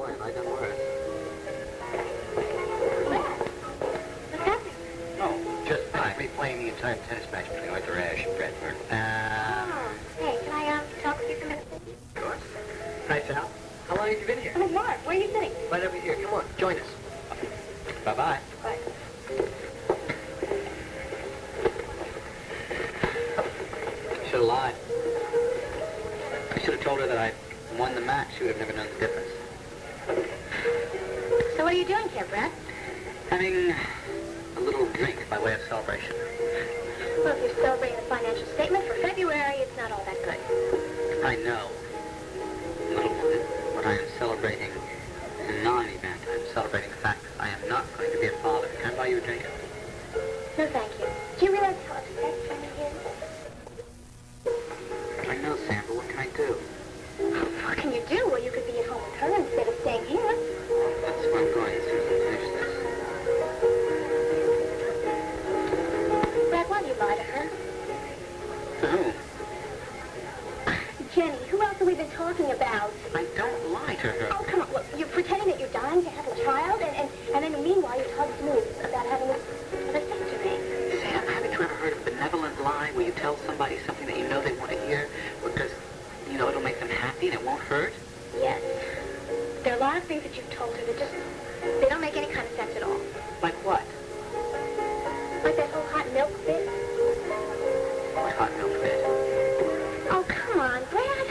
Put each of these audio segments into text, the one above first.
Boy, have I done worse. What's happening? Oh, just replaying the entire tennis match between Arthur Ashe and Brad Vernon. Hey, can I talk with you for a minute? Of course. Hi, Sal. How long have you been here? Oh, Mark, where are you sitting? Right over here. Come on, join us. Bye-bye. Bye. I should have lied. I should have told her that I won the match. She would have never known the difference. So what are you doing here, Brad? Having a little drink by way of celebration. Well, if you're celebrating the financial statement for February, it's not all that good. I know. Little woman, what I am celebrating is a non-event. I'm celebrating the fact that I am not going to be a father. Can I buy you a drink? No, thank you. Do you realize how upset Sammy is? I know, Sam, but what can I do? What can you do? Well, you could be at home with her instead of staying here. That's where I'm going as soon as I finish this. Brad, why do you lie to her? To whom? Jenny, who else have we been talking about? I don't lie to her. Oh, come on. Look, you're pretending that you're dying to have a child, and then meanwhile you talk smooth about having a vasectomy. Sam, haven't you ever heard of a benevolent lie where you tell somebody something that you know they want to hear because, you know, it'll make them happy and it won't hurt? Yes. There are a lot of things that you've told her that just, they don't make any kind of sense at all. Like what? Like that whole hot milk bit. What hot milk bit? Oh, come on, Brad.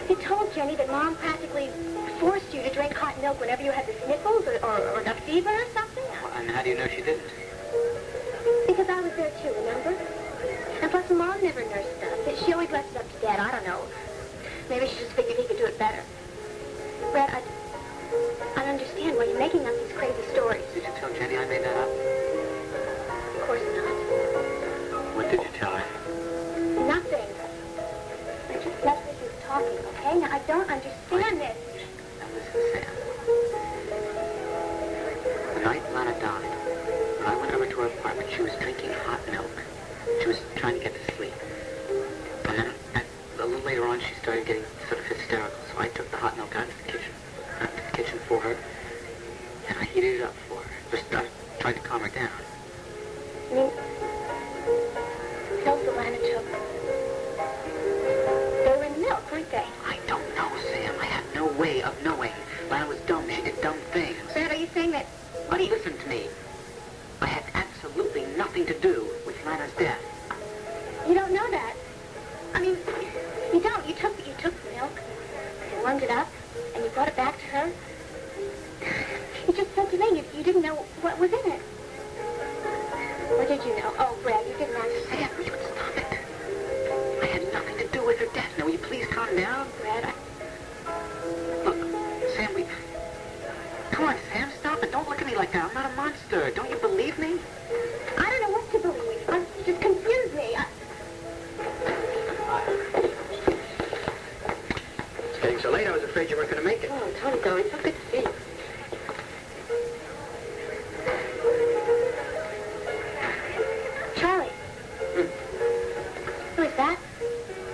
You told Jenny that Mom practically forced you to drink hot milk whenever you had the sniffles or the fever or something. Well, and how do you know she didn't? Because I was there too, remember? And plus, Mom never nursed us. She always left it up to Dad. I don't know. Maybe she just figured he could do it better. Brad, I don't understand why you're making up these crazy stories. Did you tell Jenny I made that up? Of course not. What did you tell her? Nothing. I just left this as talking, okay? Now, I don't understand this. Now listen, Sam. The night Lana died, when I went over to her apartment, she was drinking hot milk. She was trying to get to sleep. And then, a little later on, she started getting sort of hysterical. So I took the hot milk out of the kitchen for her, and I heated it up for her. Just tried to calm her down. I mean, pills that Lana took, they were in milk, weren't they? I don't know, Sam. I had no way of knowing. Lana was dumb. She did dumb things. Brad, are you saying that... But listen to me. I had absolutely nothing to do with Lana's death. You don't know that. I mean, you don't. You took the milk, you warmed it up, and you brought it back to her. You just said to me you didn't know what was in it. What did you know? Oh, Brad, you didn't understand. Sam, you would stop it. I had nothing to do with her death. Now, will you please calm down? Brad, Look, Sam, Come on, Sam, stop it. Don't look at me like that. I'm not a monster. Don't you believe me? I don't know what to believe. You just confused me. It's getting so late, I was afraid you weren't going to make it. Oh, Tony, darling, so good to see you. Charley. Who is that?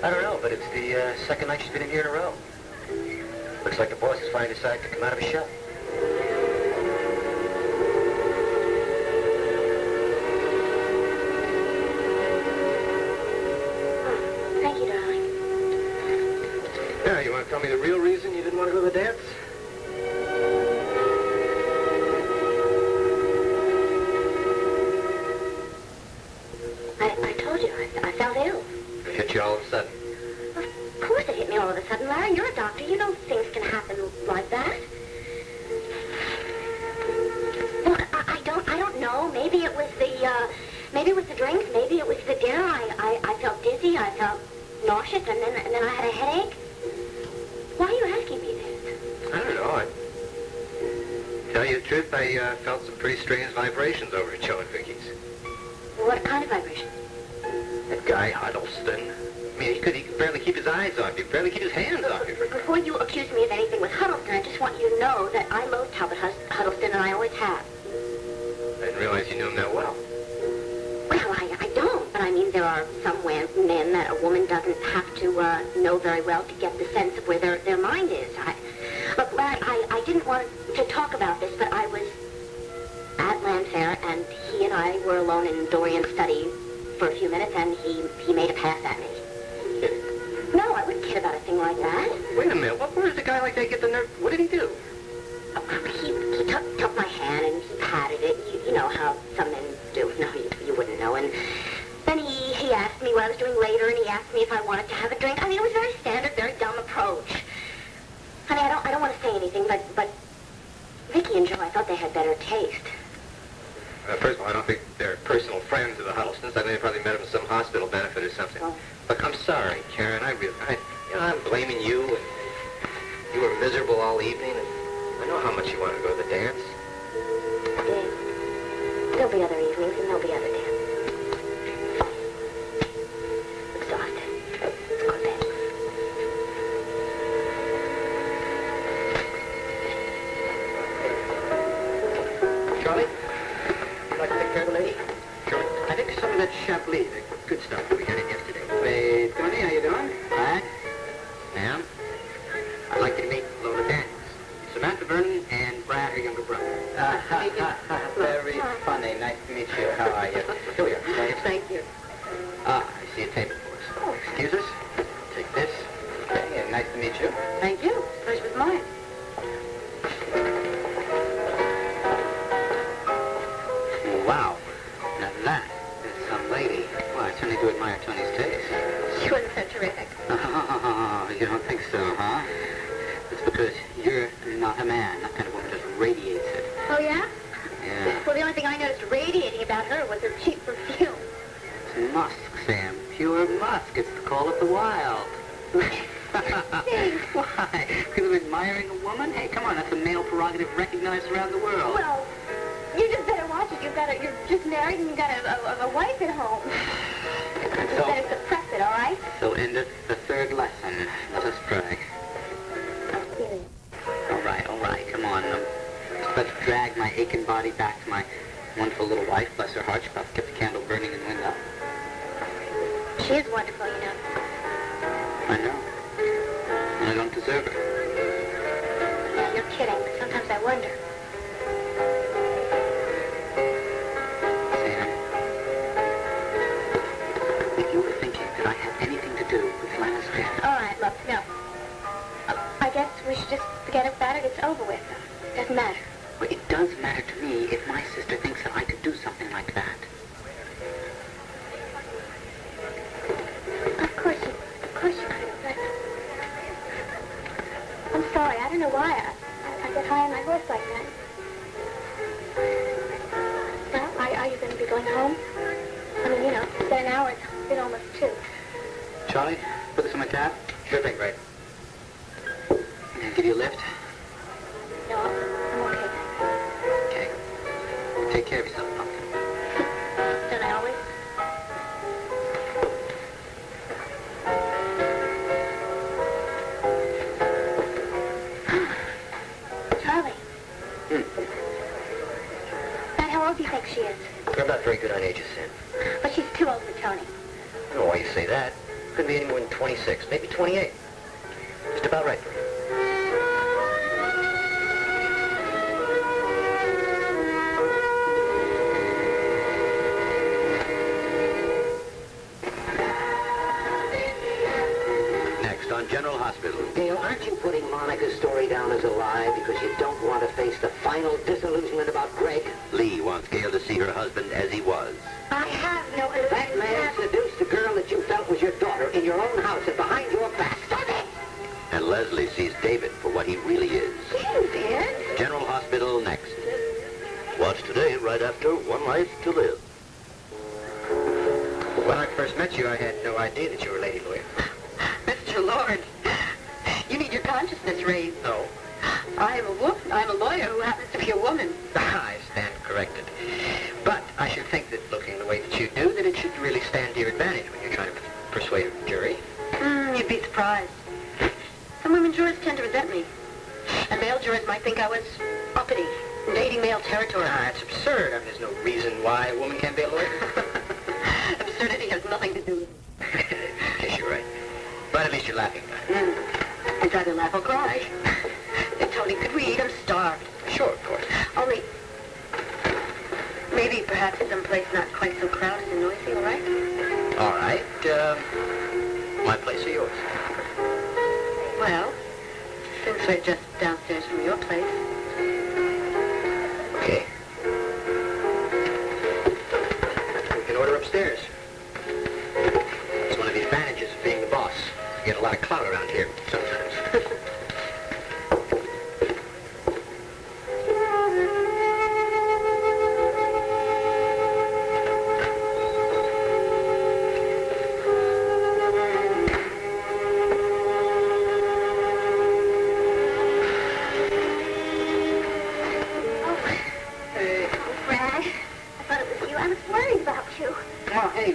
I don't know, but it's the second night she's been in here in a row. Looks like the boss has finally decided to come out of his shell. Thank you, darling. Yeah, you want to tell me the real reason you didn't want to go to the dance? I told you, I felt ill. It hit you all of a sudden. Of course it hit me all of a sudden, Larry. You're a doctor. You know things can happen like that. Look, I don't know. Maybe it was the drink. Maybe it was the dinner. I felt dizzy. I felt nauseous, and then I had a headache. Why are you asking me this? I don't know. Tell you the truth, I felt some pretty strange vibrations over at Joe and Vicky's. What kind of vibration? That guy, Huddleston. I mean, he could barely keep his eyes off you, barely keep his hands off you. Before you accuse me of anything with Huddleston, I just want you to know that I loathe Talbot Huddleston, and I always have. I didn't realize you knew him that well. Well, I don't, but I mean, there are some men that a woman doesn't have to know very well to get the sense of where their mind is. Look, Larry, I didn't want to talk about this, but I was at Landfair, and he and I were alone in Dorian's study for a few minutes, and he made a pass at me. No, I wouldn't kid about a thing like that. Wait a minute. Where does a guy like that get the nerve? What did he do? He took my hand and he patted it. You know how some men do. No, you wouldn't know. And then he asked me what I was doing later, and he asked me if I wanted to have a drink. I mean, it was very standard, very dumb approach. Honey, I don't want to say anything, but Vicky and Joe, I thought they had better taste. First of all, I don't think they're personal friends of the Huddlestons. I think they probably met them at some hospital benefit or something. Oh. Look, I'm sorry, Karen. I'm blaming you, and you were miserable all evening, and I know how much you wanted to go to the dance. Yeah. There'll be other evenings, and there'll be other dances. Exhausted. Let's go to bed. Charley, would you like to take care of the lady? Sure. I think some of that Chablis, the good stuff that we had in yesterday. Hey, Tony, how you doing? Hi. Ma'am? I'd like you to meet Lola Daniels. Samantha, Vernon, and Brad, her younger brother. Very funny. Nice to meet you. How are you? Here we are. Thank you. I see a table for us. Oh. Excuse us. Take this. Okay, and nice to meet you. Thank you. Pleasure was mine. Wow. Now that is some lady. Well, I certainly do admire Tony's taste. You are so terrific. Oh, you don't think so, huh? It's because you're not a man. That kind of woman just radiates it. Oh, yeah? Yeah. Well, the only thing I noticed radiating about her was her cheap perfume. It's musk, Sam. Pure musk. It's the call of the wild. Thanks. Why? Because of admiring a woman? Hey, come on. That's a male prerogative recognized around the world. Well, you just better watch it. You're just married and you've got a wife at home. You So, better suppress it, all right? so endeth the third lesson. Let us pray. All right, come on. Let's drag my aching body back to my wonderful little wife. Bless her heart, she probably kept the candle burning in the window. She is wonderful, you know. I know. And I don't deserve her. Yeah, you're kidding. Sometimes I wonder. Sam, if you were thinking that I had anything to do with Lana's death... All right, look, no. I guess we should just forget about it. It's over with. Doesn't matter. Well, it does matter to me if my sister thinks that I could do something like that. Of course you could, but... I'm sorry. I don't know why I get high on my horse like that. Well, are you going to be going home? I mean, you know, it's been an hour. It's been almost 2. Charley, put this on my tab. Sure thing, right. Can I give you a lift? No, I'm okay. Okay. Take care of yourself, pumpkin. Don't I always? Charley. Dad, how old do you think she is? They're not very good on ages, Sam. But she's too old for Tony. I don't know why you say that. Could be any more than 26, maybe 28. Just about right for you. Next on General Hospital. Dale, aren't you putting Monica's story down as a lie because you don't want to face the final disillusionment about Greg? Lee wants Gail to see her husband as he was. I have no illusions. That man seduced a girl that you felt was your daughter in your own house and behind your back. Stop it! And Leslie sees David for what he really is. David? General Hospital next. Watch today right after One Life to Live. When I first met you, I had no idea that you were a lady lawyer. Mr. Lord, you need your consciousness raised. No. I'm a lawyer who happens to be a woman. I stand corrected. But I should think that looking the way that you do, that it should really stand to your advantage when you're trying to persuade a jury. You'd be surprised. Some women jurors tend to resent me. And male jurors might think I was uppity, invading male territory. It's absurd. I mean, there's no reason why a woman can't be a lawyer. Absurdity has nothing to do with it. Yes, you're right. But at least you're laughing about it. I'd rather laugh or cry. Tony, Charley, could we eat? I'm starved. Sure, of course. Only, maybe perhaps someplace not quite so crowded and noisy, all right? All right. My place or yours? Well, since we're just downstairs from your place. Okay. We can order upstairs. It's one of the advantages of being the boss. You get a lot of clout around here sometimes.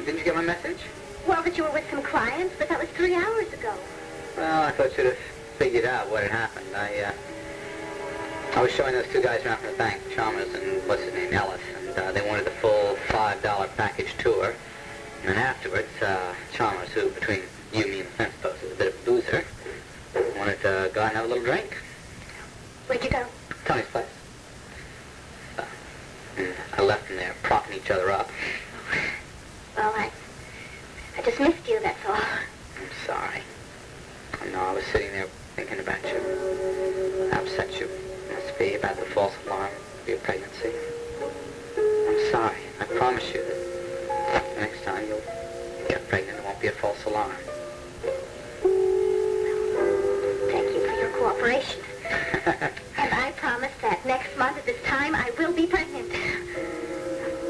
Didn't you get my message? Well, that you were with some clients, but that was 3 hours ago. Well, I thought you'd have figured out what had happened. I was showing those two guys around from the bank, Chalmers and what's his name, Ellis, and they wanted the full $5 package tour. And then afterwards, Chalmers, who between you, me, and the fence post is a bit of a boozer, wanted to go out and have a little drink. Where'd you go? Tony's place. And I left them there, propping each other up. Well, I just missed you, that's all. I'm sorry. I know I was sitting there thinking about you. How upset you must be about the false alarm of your pregnancy. I'm sorry. I promise you that next time you'll get pregnant, it won't be a false alarm. Thank you for your cooperation. And I promise that next month at this time, I will be pregnant.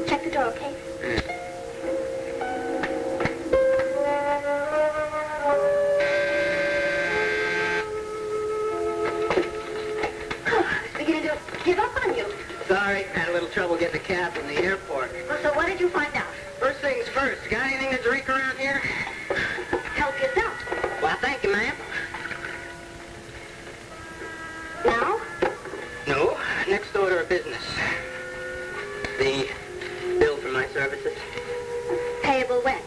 Check the door, okay? Give up on you. Sorry, I had a little trouble getting a cab from the airport. Well, so what did you find out? First things first, you got anything to drink around here? Help yourself. Well, thank you, ma'am. Now? No, next order of business. The bill for my services. Payable when?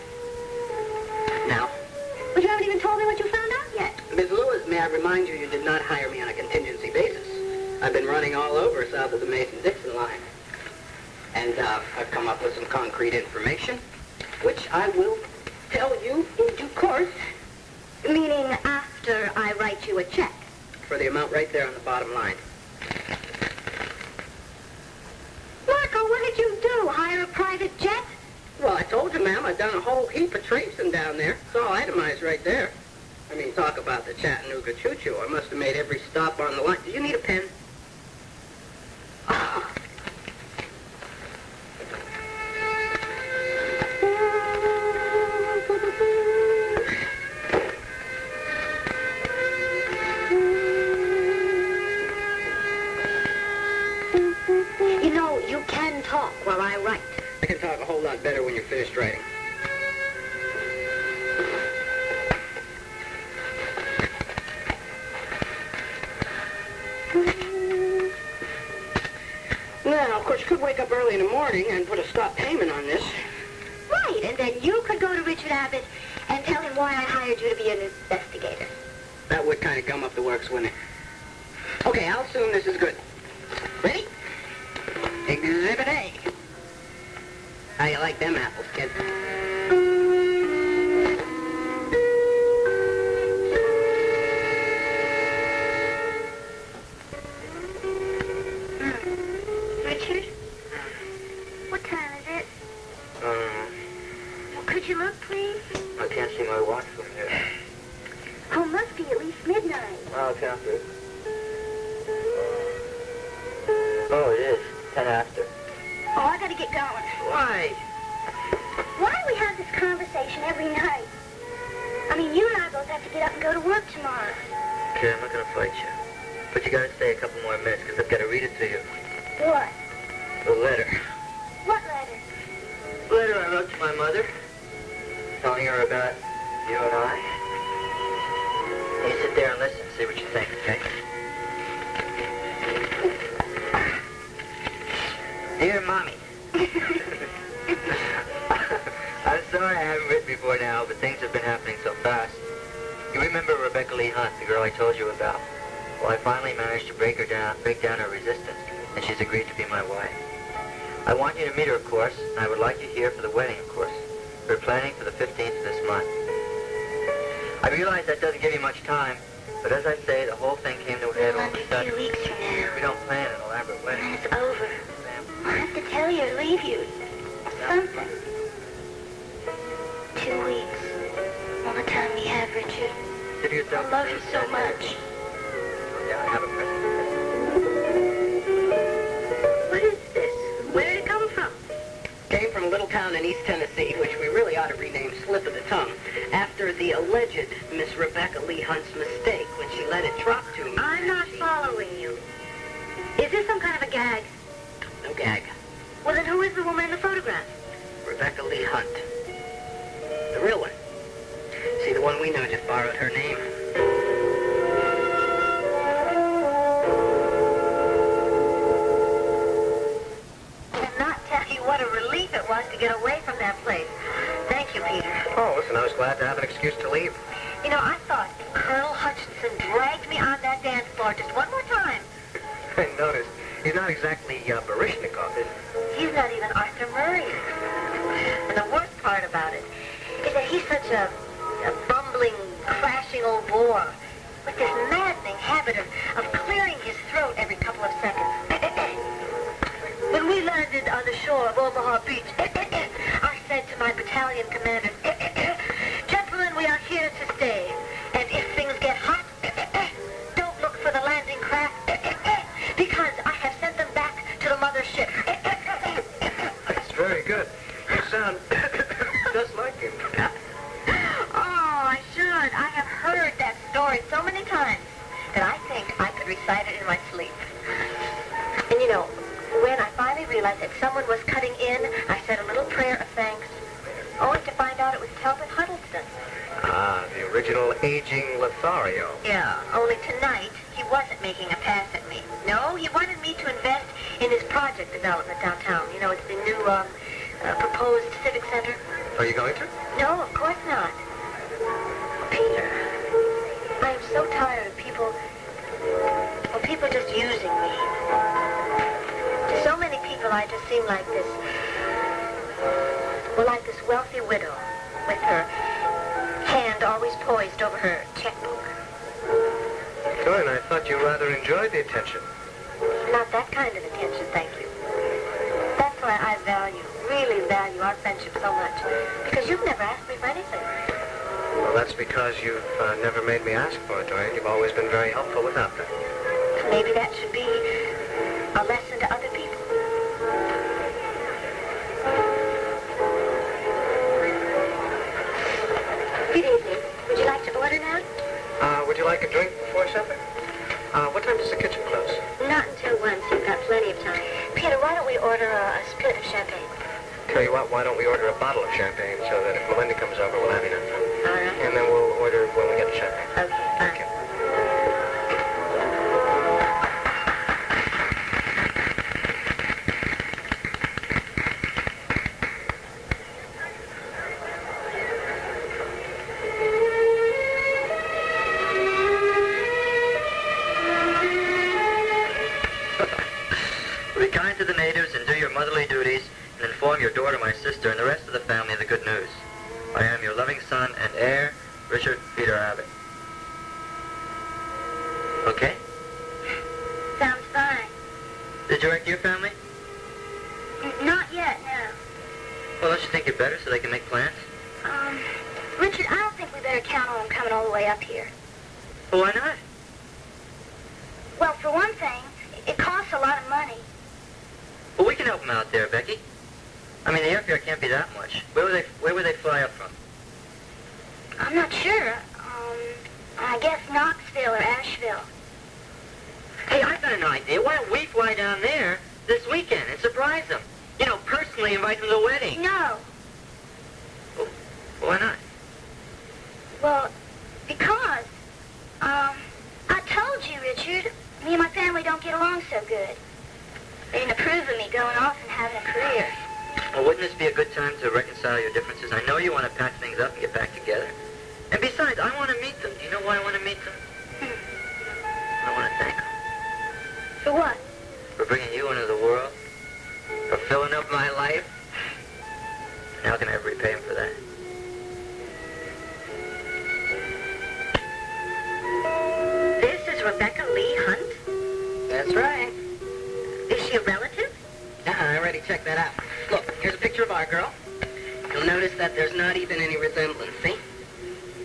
Now. But you haven't even told me what you found out yet. Ms. Lewis, may I remind you, you did not hire me on a contingency basis. I've been running all over south of the Mason-Dixon line. And I've come up with some concrete information, which I will tell you in due course. Meaning after I write you a check. For the amount right there on the bottom line. Marco, what did you do? Hire a private jet? Well, I told you, ma'am, I've done a whole heap of tracing down there. It's all itemized right there. I mean, talk about the Chattanooga choo-choo. I must have made every stop on the line. Do you need a pen? You know, you can talk while I write. I can talk a whole lot better when you're finished writing. Now, of course, you could wake up early in the morning and put a stop payment on this. Right, and then you could go to Richard Abbott and tell him why I hired you to be an investigator. That would kind of gum up the works, wouldn't it? Okay, I'll assume this is good. Ready? Exhibit A. How you like them apples, kid? Richard? What time is it? Well, could you look, please? I can't see my watch from here. Oh, must be at least midnight. Oh, it can't be. Oh, it is. 10 after. Oh, I gotta get going. Why? Why do we have this conversation every night? I mean, you and I both have to get up and go to work tomorrow. Okay, I'm not going to fight you. But you got to stay a couple more minutes, because I've got to read it to you. What? The letter. What letter? The letter I wrote to my mother, telling her about you and I. You sit there and listen, see what you think, okay? Dear Mommy. I'm sorry I haven't written before now, but things have been happening so fast. You remember Rebecca Lee Hunt, the girl I told you about? Well, I finally managed to break down her resistance, and she's agreed to be my wife. I want you to meet her, of course, and I would like you here for the wedding, of course. We're planning for the 15th of this month. I realize that doesn't give you much time, but as I say, the whole thing came to a head all of a sudden. 2 weeks from now. We don't plan an elaborate wedding. When it's over, I'll have to tell you or leave you. Something. 2 weeks. All the time we have, Richard. Give yourself I love you so much. Yeah, I have a present. What is this? Where did it come from? Came from a little town in East Tennessee, which we really ought to rename Slip of the Tongue, after the alleged Miss Rebecca Lee Hunt's mistake when she let it drop to me. I'm not following you. Is this some kind of a gag? No gag. Well, then who is the woman in the photograph? Rebecca Lee Hunt. The real one. See, the one we know just borrowed her name. Cannot tell you what a relief it was to get away from that place. Thank you, Peter. Oh, listen, I was glad to have an excuse to leave. You know, I thought if Colonel Hutchinson dragged me on that dance floor just one more time. I noticed. He's not exactly Baryshnikov, is he? He's not even Arthur Murray. And the worst part about it is that he's such a bumbling, crashing old bore with this maddening habit of clearing his throat every couple of seconds. When we landed on the shore of Omaha Beach, I said to my battalion commander, "Gentlemen, we are here to stay, and if things get hot, don't look for the landing craft, because I have sent them back to the mothership." That's very good. You sound just like him. Oh, I should. I have heard that story so many times that I think I could recite it in my sleep. And you know, when I finally realized that someone was cutting in, I said a little prayer of thanks, only to find out it was Talbot Huddleston. Ah, the original aging Lothario. Yeah, only tonight he wasn't making a pass at me. No, he wanted me to invest in his project development downtown. You know, it's the new proposed civic center. Are you going to? No, of course not. Peter, I am so tired of people just using me. To so many people, I just seem like this, well, like this wealthy widow with her hand always poised over her checkbook. Good, I thought you rather enjoyed the attention. Not that kind of attention, thank you. That's why I really value our friendship so much, because you've never asked me for anything. Well, that's because you've never made me ask for it, Dorian. You've always been very helpful without that. Maybe that should be a lesson to other people. Good evening. Would you like to order now? Would you like a drink before supper? What time does the kitchen close? Not until 1, so you've got plenty of time. Peter, why don't we order a split of champagne? Tell you what, why don't we order a bottle of champagne so that if Melinda comes over, we'll have enough. All right. And then we'll order when we get the champagne. Okay, fine. Thank you. Be kind to the natives and do your motherly duties, and inform your daughter, my sister, and the rest of the family of the good news. I am your loving son and heir, Richard Peter Abbott. Okay? Sounds fine. Did you write to your family? Not yet, no. Well, don't you think you better so they can make plans? Richard, I don't think we better count on them coming all the way up here. Well, why not? Well, for one thing, it costs a lot of money. Well, we can help them out there, Becky. I mean, the airfare can't be that much. Where would they fly up from? I'm not sure. I guess Knoxville or Asheville. Hey, I've got an idea. Why don't we fly down there this weekend and surprise them? You know, personally invite them to the wedding. No. Well, why not? Well, because, I told you, Richard, me and my family don't get along so good. They didn't approve of me going off and having a career. Well, wouldn't this be a good time to reconcile your differences? I know you want to patch things up and get back together. And besides, I want to meet them. Do you know why I want to meet them? I want to thank him. For what? For bringing you into the world. For filling up my life. And how can I ever repay him for that? This is Rebecca Lee Hunt? That's right. Is she a relative? I already checked that out. Look, here's a picture of our girl. You'll notice that there's not even any resemblance, see?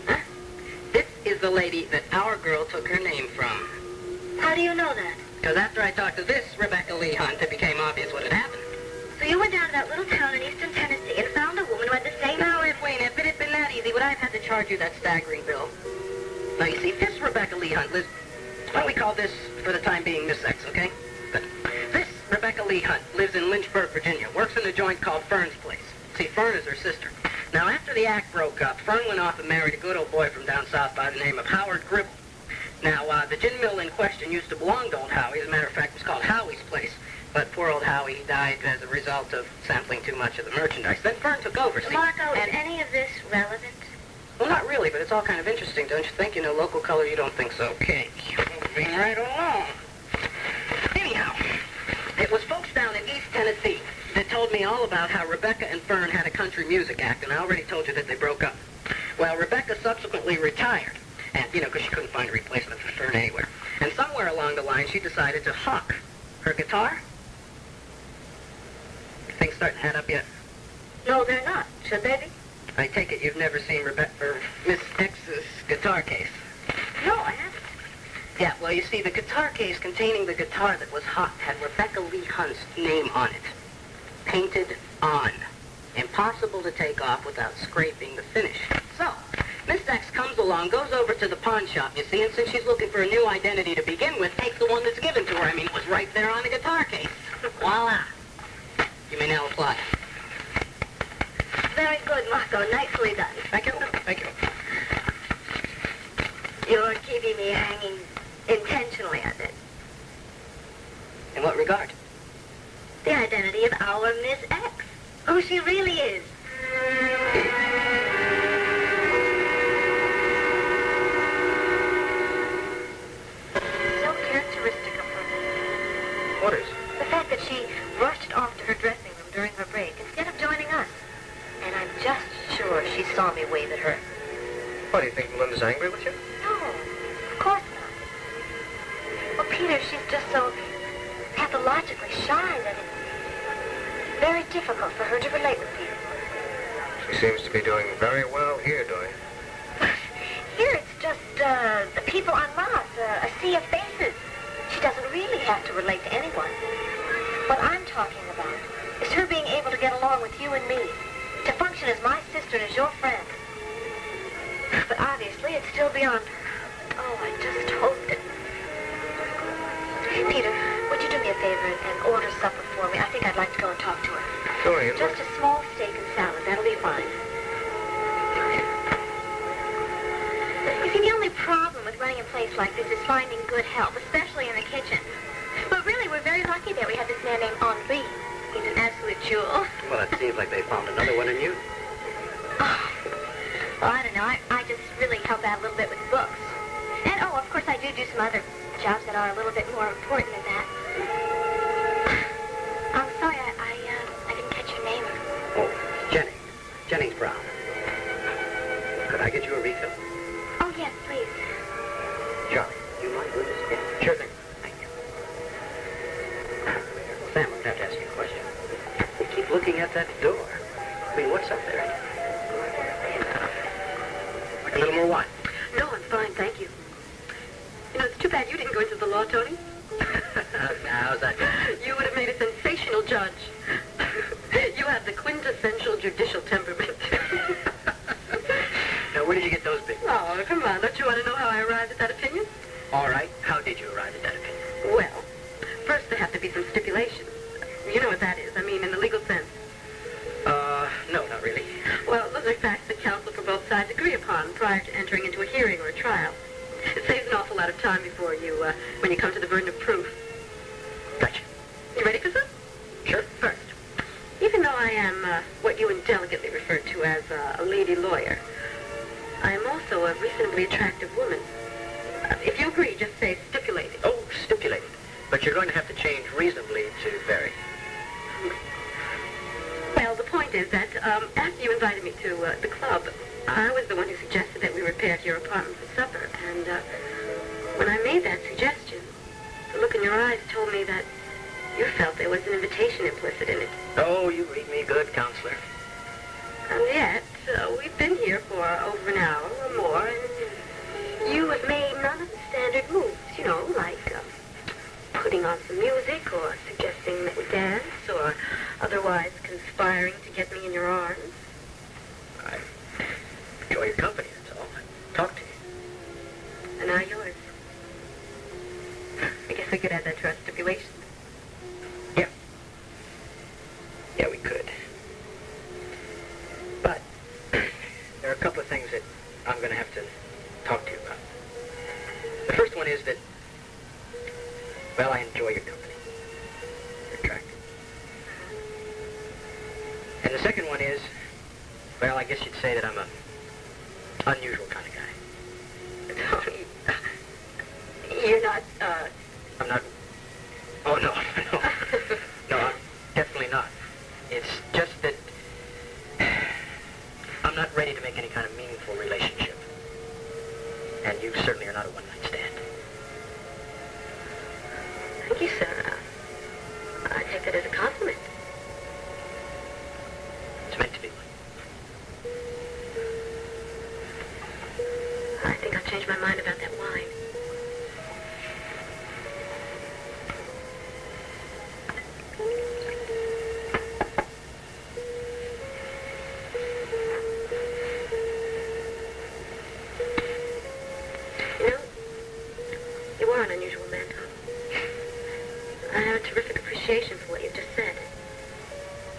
Huh? This is the lady that our girl took her name from. How do you know that? Because after I talked to this Rebecca Lee Hunt, it became obvious what had happened. So you went down to that little town in eastern Tennessee and found a woman who had the same Now, name? Edwina, if it had been that easy, would I have had to charge you that staggering bill? Now, you see, this Rebecca Lee Hunt lives... Why don't we call this, for the time being, Miss X, okay? But this Rebecca Lee Hunt lives in Lynchburg, Virginia, works in a joint called Fern's Place. See, Fern is her sister. Now, after the act broke up, Fern went off and married a good old boy from down south by the name of Howard Gribble. Now, the gin mill in question used to belong to old Howie. As a matter of fact, it was called Howie's Place. But poor old Howie died as a result of sampling too much of the merchandise. Then Fern took over, see? Marco, and is any of this relevant? Well, not really, but it's all kind of interesting, don't you think? You know, local color, you don't think so. Okay, moving right along. Anyhow, it was folks down in East Tennessee that told me all about how Rebecca and Fern had a country music act, and I already told you that they broke up. Well, Rebecca subsequently retired, and, you know, because she couldn't find a replacement for Fern anywhere. And somewhere along the line, she decided to hawk her guitar. Things starting to add up yet? No, they're not. Should they be? I take it you've never seen Miss X's guitar case. No, I haven't. Yeah, well, you see, the guitar case containing the guitar that was hot had Rebecca Lee Hunt's name on it. Painted on. Impossible to take off without scraping the finish. So, Miss X comes along, goes over to the pawn shop, you see, and since she's looking for a new identity to begin with, takes the one that's given to her. I mean, it was right there on the guitar case. Voila. You may now apply. Very good, Marco. Nicely done. Thank you. Thank you. You're keeping me hanging intentionally, I bet. In what regard? The identity of our Miss X. Who she really is. So characteristic of her. What is? The fact that she rushed off to her dressing room during her break instead of joining us. And I'm just sure she saw me wave at her. What, do you think Melinda's angry with you? No, of course not. Well, Peter, she's just so pathologically shy that it's very difficult for her to relate with people. She seems to be doing very well here, Dorian. Here it's just the people en masse, a sea of faces. She doesn't really have to relate to anyone. What I'm talking about is her being able to get along with you and me, to function as my sister and as your friend. But obviously it's still beyond her. Oh, I just hoped it. Peter, would you do me a favor and order supper for me? I think I'd like to go and talk to her. Dorian, Just a small steak and salad. That'll be fine. You see, the only problem with running a place like this is finding good help, especially in the kitchen. But really, we're very lucky that we have this man named Henri. He's an absolute jewel. Well, it seems like they found another one in you. Oh, well, I don't know. I just really help out a little bit with the books. And, oh, of course, I do some other jobs that are a little bit more important than that. I'm sorry, I didn't catch your name. Oh, Jennings Brown. Could I get you a refill? Oh, yes, please. Charley, you mind doing this again? Sure thing. Thank you. Sam, I'm going to have to ask you a question. You keep looking at that door. I mean, what's up there? A little more wine. No, I'm fine, thank you. You know, it's too bad you didn't go into the law, Tony. How's that going? You would have made a sensational judge. You have the quintessential judicial temperament. Now, where did you get those big? Oh, come on. Don't you want to know how I arrived at that opinion? All right. How did you arrive at that opinion? Well, first there have to be some stipulations. You know what that is. I mean, in the legal sense. No, not really. Well, those are facts that counsel for both sides agree upon prior to entering into a hearing or a trial. It saves an awful lot of time before you, when you come to the burden of proof. Gotcha. You ready for some? Sure. First, even though I am what you indelicately refer to as a lady lawyer, I am also a reasonably attractive woman. If you agree, just say stipulated. But you're going to have to change reasonably to vary. Well, the point is that after you invited me to the club, I was the one who suggested that we repair to your apartment for supper. And when I made that suggestion, the look in your eyes told me that you felt there was an invitation implicit in it. Oh, you read me good, counselor. And yet, we've been here for over an hour or more, and you have made none of the standard moves, you know, like putting on some music or suggesting that we dance or otherwise conspiring to get me in your arms. I enjoy your company, that's all. I talk to you. And now yours. I guess we could add that to our stipulations. Yeah. Yeah, we could. But there are a couple of things that I'm going to have to talk to you about. The first one is that, well, I enjoy your company. You're attractive. And the second one is, well, I guess you'd say that I'm a unusual kind of guy. You're not, I'm not... Oh, no, no. No, I'm definitely not. It's just that I'm not ready to make any kind of meaningful relationship. And you certainly are not a one-night stand. Thank you, sir. I take that as a compliment. It's meant to be one. I think I've changed my mind about that wine. You know, you are an unusual man, Tom. I have a terrific appreciation for what you've just said.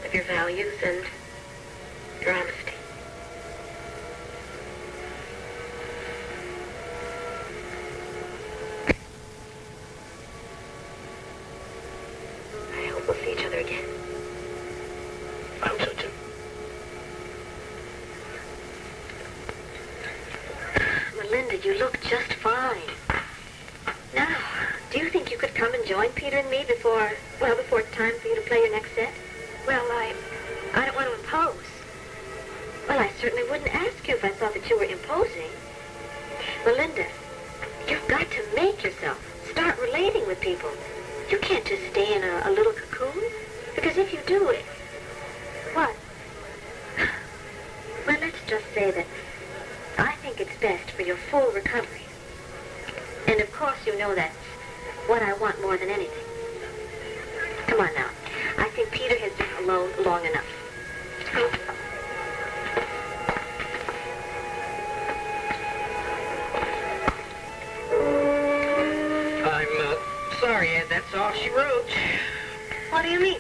Of your values and your honesty. I hope we'll see each other again. I hope so, too. Melinda, you look just fine. Now, do you think you could come and join Peter and me before it's time for you to play your next set? Well, I don't want to impose. Well, I certainly wouldn't ask you if I thought that you were imposing. Melinda, you've got to make yourself. Start relating with people. You can't just stay in a little cocoon. Because if you do it... What? Well, let's just say that I think it's best for your full recovery. And of course you know that's what I want more than anything. Come on now. I think Peter has been alone long enough. I'm sorry, Ed. That's all she wrote. What do you mean?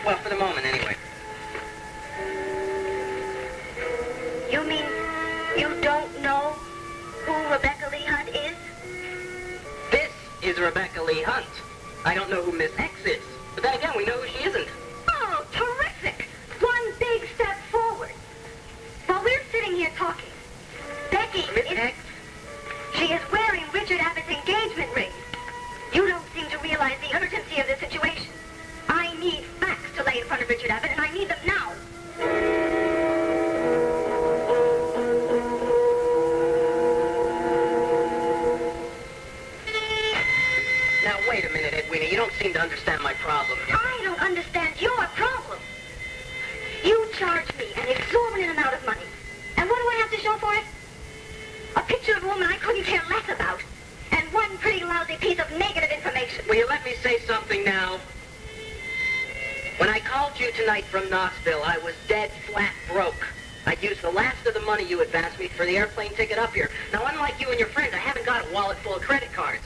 Well, for the moment, anyway. You mean you don't know who Rebecca Lee Hunt is? This is Rebecca Lee Hunt. I don't know who Miss X is. But then again, we know who she isn't. Oh, terrific! One big step forward. While we're sitting here talking, Becky Miss X? She is wearing Richard Abbott's engagement ring. You don't seem to realize the urgency of the situation. I need facts to lay in front of Richard Abbott, and I need them now. Now, wait a minute, Edwina. You don't seem to understand my problem. I don't understand your problem. You charge me an exorbitant amount of money. And what do I have to show for it? A picture of a woman I couldn't care less about. And one pretty lousy piece of negative information. Will you let me say something now? When I called you tonight from Knoxville, I was dead flat broke. I'd used the last of the money you advanced me for the airplane ticket up here. Now, unlike you and your friends, I haven't got a wallet full of credit cards.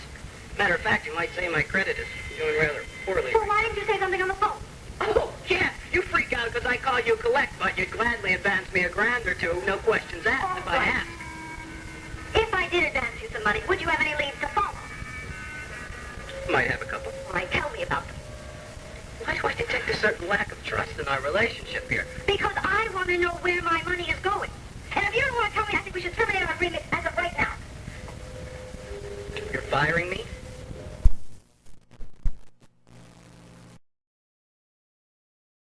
Matter of fact, you might say my credit is doing rather poorly. So why didn't you say something on the phone? Oh, yeah, you freak out because I called you collect, but you'd gladly advance me $1,000 or $2, no questions asked, if I Right. asked. If I did advance you some money, would you have any leads to follow? Might have a couple. Why, tell me about them. Why do I detect a certain lack of trust in our relationship here? Because I want to know where my money is going. And if you don't want to tell me, I think we should terminate our agreement as of right now. You're firing me?